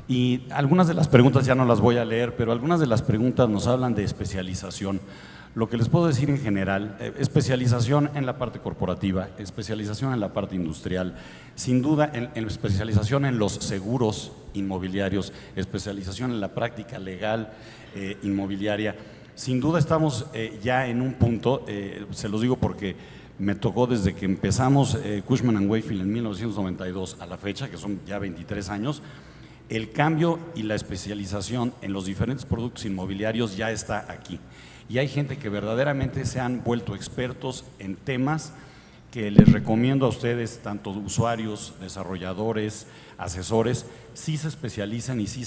[SPEAKER 1] Y algunas de las preguntas ya no las voy a leer, pero algunas de las preguntas nos hablan de especialización. Lo que les puedo decir en general, especialización en la parte corporativa, especialización en la parte industrial, sin duda en especialización en los seguros inmobiliarios, especialización en la práctica legal inmobiliaria. Sin duda estamos ya en un punto, se los digo porque me tocó desde que empezamos Cushman & Wakefield en 1992 a la fecha, que son ya 23 años, el cambio y la especialización en los diferentes productos inmobiliarios ya está aquí. Y hay gente que verdaderamente se han vuelto expertos en temas que les recomiendo a ustedes, tanto usuarios, desarrolladores, asesores, sí se especialicen y sí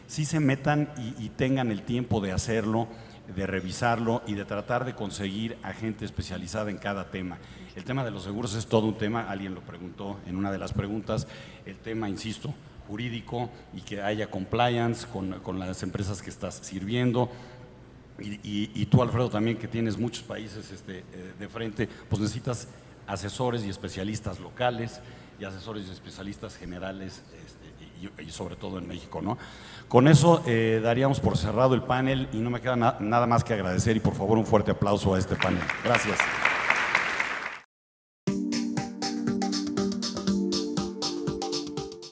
[SPEAKER 1] se metan y tengan el tiempo de hacerlo, de revisarlo y de tratar de conseguir a gente especializada en cada tema. El tema de los seguros es todo un tema, alguien lo preguntó en una de las preguntas, el tema, insisto, jurídico y que haya compliance con las empresas que estás sirviendo. Y tú, Alfredo, también que tienes muchos países de frente, pues necesitas asesores y especialistas locales y asesores y especialistas generales y sobre todo en México, ¿no? Con eso daríamos por cerrado el panel y no me queda nada más que agradecer y por favor un fuerte aplauso a este panel. Gracias.